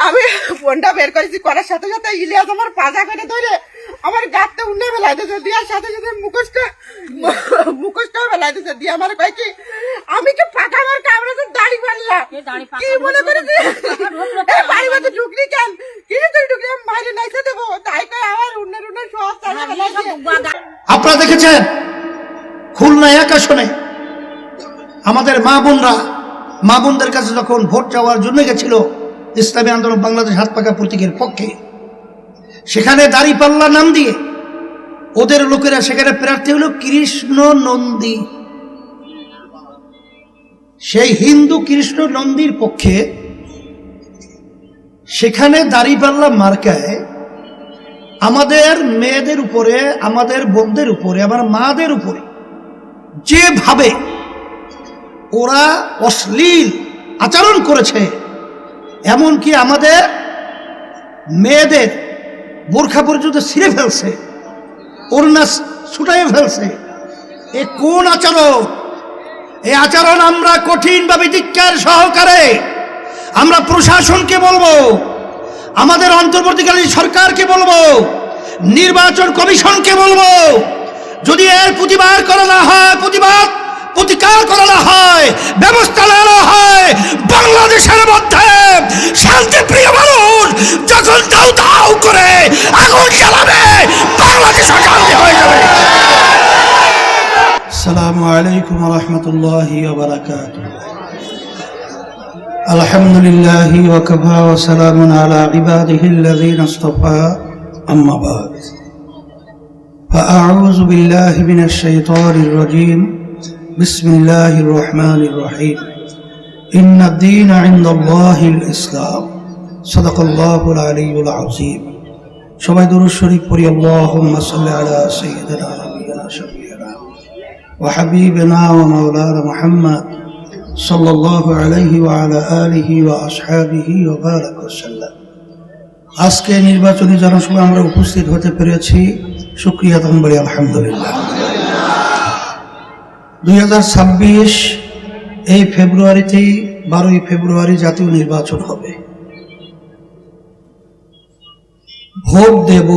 আমি ফোনটা বের করেছি, করার সাথে সাথে ইলিয়াস আমার পাজা করে ধরে আমার গাঁটটা উন্নে ফেলাই দিয়েছে, দিয়ে সাথে সাথে মুখোশটা ফেলাই দিয়েছে, দিয়ে আমার কয় কি আমি কি পাকা আমার কামড়ে তো দাড়ি পারলাম কি মনে করে বাড়ি মধ্যে ঢুকলি কেন কি তুই ঢুকলি আমি বাইরে নাইতে দেবো, তাই কয় আমার উন্নের সব চালা ফেলাই দিয়ে। আপনারা দেখেছেন খুলনা এক আসনে আমাদের মা বোনদের কাছে যখন ভোট চাওয়ার জন্য গেছিল ইসলামী আন্দোলন বাংলাদেশ হাত পাকা প্রতীকের পক্ষে, সেখানে দাঁড়িপাল্লা নাম দিয়ে ওদের লোকেরা সেখানে প্রার্থী হলো কৃষ্ণ নন্দী। সেই হিন্দু কৃষ্ণ নন্দীর পক্ষে সেখানে দাঁড়িপাল্লা মার্কায় আমাদের মেয়েদের উপরে, আমাদের বোনদের উপরে, আমার মাদের উপরে যেভাবে ওরা অশ্লীল আচরণ করেছে, এমনকি আমাদের মেয়েদের বোরখা পর্যন্ত ছিঁড়ে ফেলছে, ওড়না ছুটাইয়ে ফেলছে। এ কোন আচরণ? এই আচরণ আমরা কঠিনভাবে ধিক্কার সহকারে আমরা প্রশাসনকে বলবো, আমাদের অন্তর্বর্তীকালীন সরকারকে বলবো, নির্বাচন কমিশনকে বলবো, যদি এর প্রতিকার করা না হয়, ব্যবস্থা নেওয়া হয়, বাংলাদেশের মধ্যে শান্তিপ্রিয় মানুষ যখন দাউ দাউ করে আগুন জ্বালাবে, বাংলাদেশ শান্তি হয়ে যাবে। আসসালামু আলাইকুম ওয়া রাহমাতুল্লাহি ওয়া বারাকাতুহু। আলহামদুলিল্লাহি ওয়া কাফা ওয়া সালামুন আলা ইবাদিহিল্লাযীনা ইসতাফা, আম্মা বা'দ। فأعوذ بالله من الشيطان الرجيم. بسم الله الرحمن الرحيم. إن الدين عند الله الإسلام. صدق الله العلي العظيم. সবাই দুরূদ শরীফ পড়ি। আল্লাহুম্মা সাল্লি আলা সাইয়্যিদিনা নাবিয়িনা শাফিঈনা ওয়া হাবিবিনা ওয়া মাওলানা মুহাম্মদ সাল্লাল্লাহু আলাইহি ওয়া আলা আলিহি ওয়া আসহাবিহি ওয়া বারাকা ওয়াসাল্লাম। আজকে নির্বাচনী জনসভায় আমরা উপস্থিত হতে পেরেছি, শুকরিয়া তখন বলি আলহামদুলিল্লাহ। 2026 এই ফেব্রুয়ারিতেই 12ই ফেব্রুয়ারি জাতীয় নির্বাচন হবে। ভোট দেব,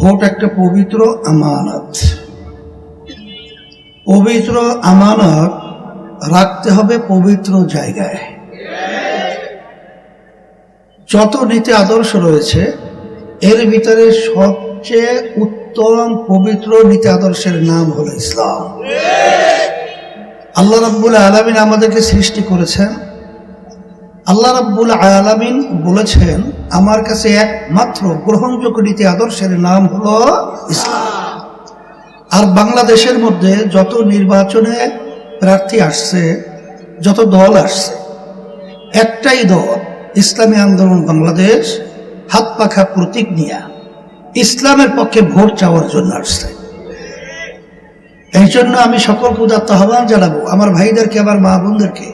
ভোট একটা পবিত্র আমানত। পবিত্র আমানত রাখতে হবে পবিত্র জায়গায়। যত নীতি আদর্শ রয়েছে এর ভিতরে সবচেয়ে উত্তম পবিত্র নীতি আদর্শের নাম হলো ইসলাম। আল্লাহ রাব্বুল আলামিন আমাদেরকে সৃষ্টি করেছেন। আল্লাহ রাব্বুল আলামিন বলেছেন আমার কাছে একমাত্র গ্রহণযোগ্য নীতি আদর্শের নাম হলো ইসলাম। আর বাংলাদেশের মধ্যে যত নির্বাচনে প্রার্থী আসছে, যত দল আসছে, একটাই দল, ইসলামী আন্দোলন বাংলাদেশ হাত পাখা প্রতীক নিয়ে ইসলামের পক্ষে ভোট চাওয়ার জন্য আসছে। এই জন্য আমি সকলকে উদাত্ত আহ্বান জানাবো, আমার ভাইদেরকে, আমার মা বোনদেরকে,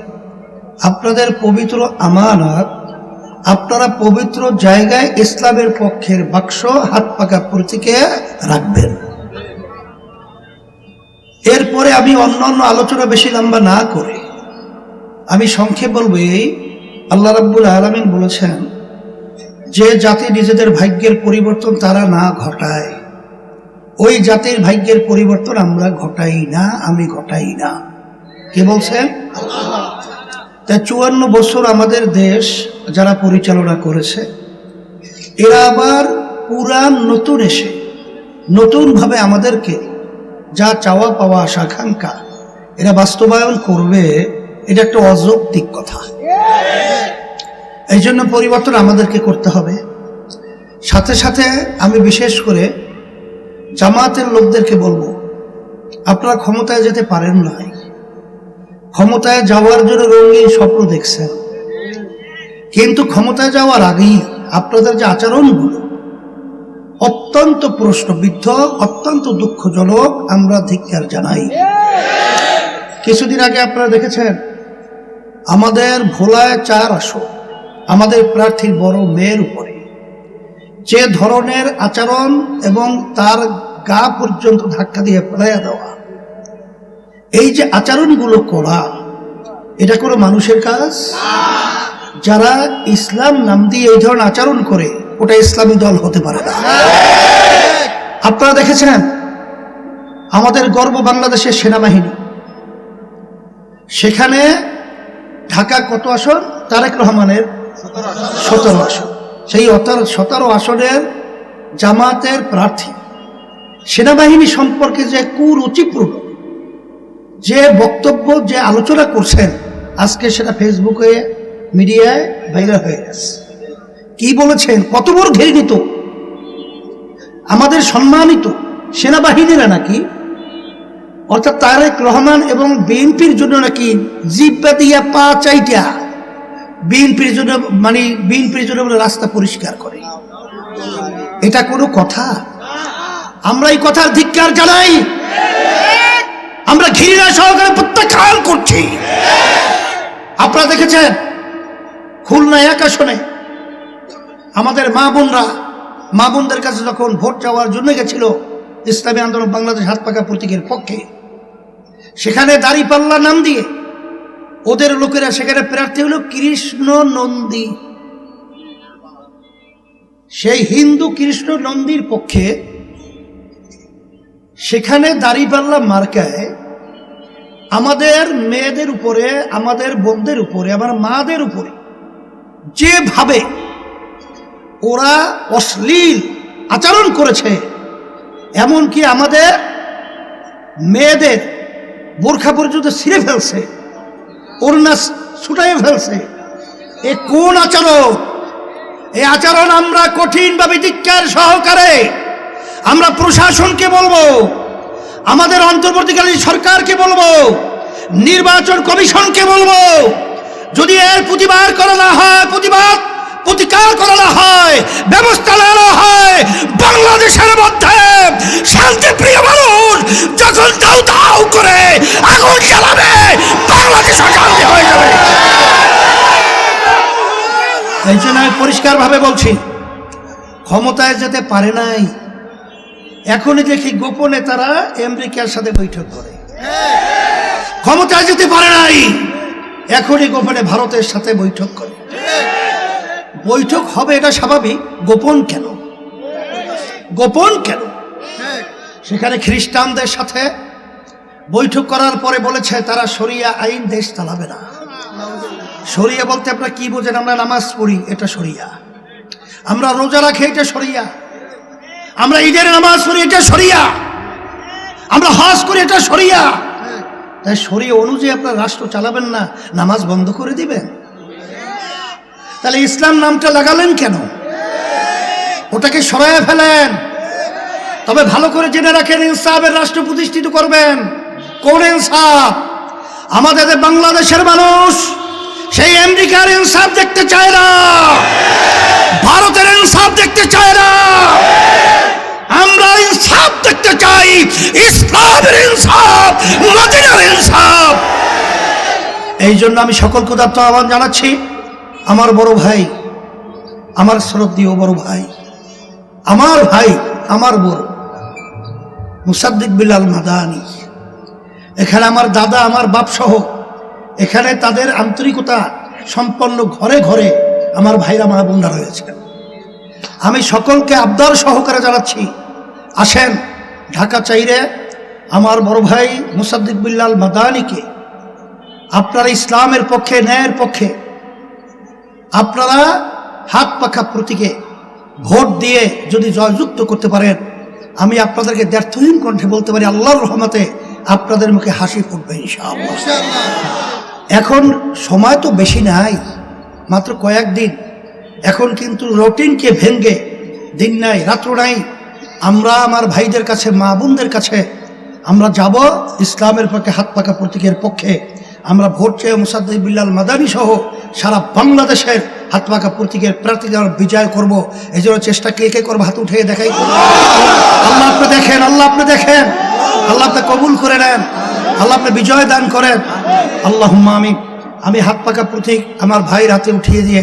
আপনাদের পবিত্র আমানত আপনারা পবিত্র জায়গায় ইসলামের পক্ষের বাক্স হাত পাকা প্রতীকে রাখবেন। এরপরে আমি অন্যান্য আলোচনা বেশি লম্বা না করে আমি সংক্ষেপ বলবো এই, আল্লাহ রাব্বুল আলামিন বলেছেন যে জাতি নিজেদের ভাগ্যের পরিবর্তন তারা না ঘটায়, ওই জাতির ভাগ্যের পরিবর্তন আমরা ঘটাই না, আমি ঘটাই না। কে বলছেন? তাই 54 বছর আমাদের দেশ যারা পরিচালনা করেছে, এরা আবার পুরান নতুন এসে নতুনভাবে আমাদেরকে যা চাওয়া পাওয়া আশা আকাঙ্ক্ষা এরা বাস্তবায়ন করবে, এটা একটা অযৌক্তিক কথা। এই জন্য পরিবর্তন আমাদেরকে করতে হবে। সাথে সাথে আমি বিশেষ করে জামাতের লোকদেরকে বলবো, আপনারা ক্ষমতায় যেতে পারেন নাই, ক্ষমতায় যাওয়ার জন্য রঙিন স্বপ্ন দেখছেন, কিন্তু ক্ষমতায় যাওয়ার আগেই আপনাদের যে আচরণগুলো অত্যন্ত প্রশ্নবিদ্ধ, অত্যন্ত দুঃখজনক, আমরা ধিক্কার জানাই। কিছুদিন আগে আপনারা দেখেছেন আমাদের ভোলায় 4 আসন আমাদের প্রার্থীর বড় মেয়ের উপরে যে ধরনের আচরণ এবং তার গা পর্যন্ত ধাক্কা দিয়ে ফেলাইয়া দেওয়া, এই যে আচরণগুলো করা, এটা কোনো মানুষের কাজ? যারা ইসলাম নাম দিয়ে এই ধরনের আচরণ করে ওটা ইসলামী দল হতে পারে না। আপনারা দেখেছেন আমাদের গর্ব বাংলাদেশের সেনাবাহিনী, সেখানে ঢাকা কত আসন? তারেক রহমানের 17 আসন। সেই 17 আসনের জামাতের প্রার্থী সেনাবাহিনী সম্পর্কে যে কুরুচিপূর্ণ যে বক্তব্য, যে আলোচনা করছেন, আজকে সেটা ফেসবুকে মিডিয়ায় ভাইরাল হয়ে গেছে। কি বলেছেন? কত বড় ঘৃণিত আমাদের সম্মানিত সেনাবাহিনীরা নাকি, অর্থাৎ তারেক রহমান এবং বিএনপির জন্য নাকি জিব্বা দিয়া পা চাইটা বিএনপির জন্য, মানে বিএনপির জন্য রাস্তা পরিষ্কার করে। এটা কোনো কথা? আমরা এই কথার ধিক্কার জানাই, আমরা ঘৃণা সহকারে প্রত্যাখ্যান করছি। আপনারা দেখেছেন খুলনা 1 আসনে আমাদের মা বোনদের কাছে যখন ভোট চাওয়ার জন্য গেছিল ইসলামী আন্দোলন বাংলাদেশ হাত পাকা প্রতীকের পক্ষে, সেখানে দাঁড়িপাল্লা নাম দিয়ে ওদের লোকেরা সেখানে প্রার্থী হলো কৃষ্ণ নন্দী। সেই হিন্দু কৃষ্ণ নন্দীর পক্ষে সেখানে দাঁড়িপাল্লা মার্কায় আমাদের মেয়েদের উপরে, আমাদের বোনদের উপরে, আমার মাদের উপরে যেভাবে ওরা অশ্লীল আচরণ করেছে, এমনকি আমাদের মেয়েদের বোরখা পর্যন্ত ছিঁড়ে ফেলছে, ওড়না ছুটাই ফেলছে। এ কোন আচরণ? এই আচরণ আমরা কঠিনভাবে ধিক্কার সহকারে আমরা প্রশাসনকে বলবো, আমাদের অন্তর্বর্তীকালীন সরকারকে বলবো, নির্বাচন কমিশনকে বলবো, যদি এর প্রতিকার করা না হয়, ব্যবস্থা নেওয়া হয়, বাংলাদেশের মধ্যে শান্তিপ্রিয় মানুষ যখন দাউ দাউ করে আগুন জ্বালাবে, বাংলাদেশ অশান্তি হয়ে যাবে। এই জন্য আমি পরিষ্কারভাবে বলছি, ক্ষমতায় যেতে পারে নাই, এখনই দেখি গোপনে তারা আমেরিকার সাথে বৈঠক করে। ক্ষমতায় যেতে পারে নাই, এখনই গোপনে ভারতের সাথে বৈঠক করে। বৈঠক হবে এটা স্বাভাবিক, গোপন কেন? সেখানে খ্রিস্টানদের সাথে বৈঠক করার পরে বলেছে তারা শরিয়া আইন দেশ চালাবে না। শরিয়া বলতে আপনারা কি বোঝেন? আমরা নামাজ পড়ি, এটা শরিয়া। আমরা রোজা রাখি, এটা শরিয়া। আমরা ঈদের নামাজ পড়ি, এটা শরিয়া। আমরা হজ করি, এটা শরিয়া। তাই শরিয়া অনুযায়ী আপনারা রাষ্ট্র চালাবেন না, নামাজ বন্ধ করে দিবেন? তাহলে ইসলাম নামটা লাগালেন কেন? ওটাকে সরাইয়া ফেলেন। তবে ভালো করে জেনে রাখেন, ইনসাফের রাষ্ট্র প্রতিষ্ঠিত করবেন। কোন ইনসাফ? আমাদের বাংলাদেশের মানুষ সেই আমেরিকার ইনসাফ দেখতে চায় না, ভারতের ইনসাফ দেখতে চায় না। আমরা ইনসাফ দেখতে চাই, ইসলামের ইনসাফ, মদিনার ইনসাফ। এই জন্য আমি সকল ক্ষুধার্ত আহ্বান জানাচ্ছি, আমার বড় ভাই, আমার শ্রদ্ধেয় বড় ভাই, আমার বড় মুসাদ্দিক বিলাল মাদানী, এখানে আমার দাদা, আমার বাপ সহ এখানে তাদের আন্তরিকতা সম্পন্ন ঘরে ঘরে আমার ভাইরা মা বোনরা রয়েছেন। আমি সকলকে আবদার সহকারে জানাচ্ছি, আসেন ঢাকা চাইরে আমার বড় ভাই মুসাদ্দিক বিলাল মাদানীকে আপনারা ইসলামের পক্ষে, ন্যায়ের পক্ষে আপনারা হাত পাখা প্রতীকে ভোট দিয়ে যদি জয়যুক্ত করতে পারেন, আমি আপনাদেরকে দ্ব্যর্থহীন কণ্ঠে বলতে পারি, আল্লাহর রহমতে আপনাদের মুখে হাসি ফুটবে ইনশাআল্লাহ। এখন সময় তো বেশি নাই, মাত্র কয়েকদিন। এখন কিন্তু রুটিনকে ভেঙে দিন নাই রাত্র নাই, আমরা আমার ভাইদের কাছে, মা বোনদের কাছে আমরা যাব, ইসলামের পক্ষে হাত পাকা প্রতীকের পক্ষে আমরা ভোট চেয়ে মুসাদ্দিক বিলাল মাদানী সহ সারা বাংলাদেশের হাত পাকা প্রতীকের প্রার্থীকে আমরা বিজয় করব। এই জন্য চেষ্টা কে করবো? হাত উঠে দেখাই। আল্লাহ আপনি দেখেন, আল্লাহ আপনি কবুল করে নেন, আল্লাহ আপনি বিজয় দান করেন। আল্লাহুম্মা আমিন। আমি হাত পাকা প্রতীক আমার ভাইয়ের হাতে উঠিয়ে দিয়ে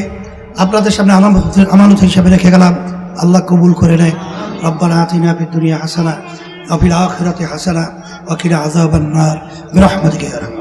আপনাদের সামনে আমানত হিসাবে রেখে গেলাম। আল্লাহ কবুল করে নেয়। রব্বানা আতিনা ফিদ দুনিয়া হাসানা ওয়া ফিল আখিরাতি হাসানা ওয়া কিনা আযাবান নার বিরহমাতিকা ইয়া রাহমান।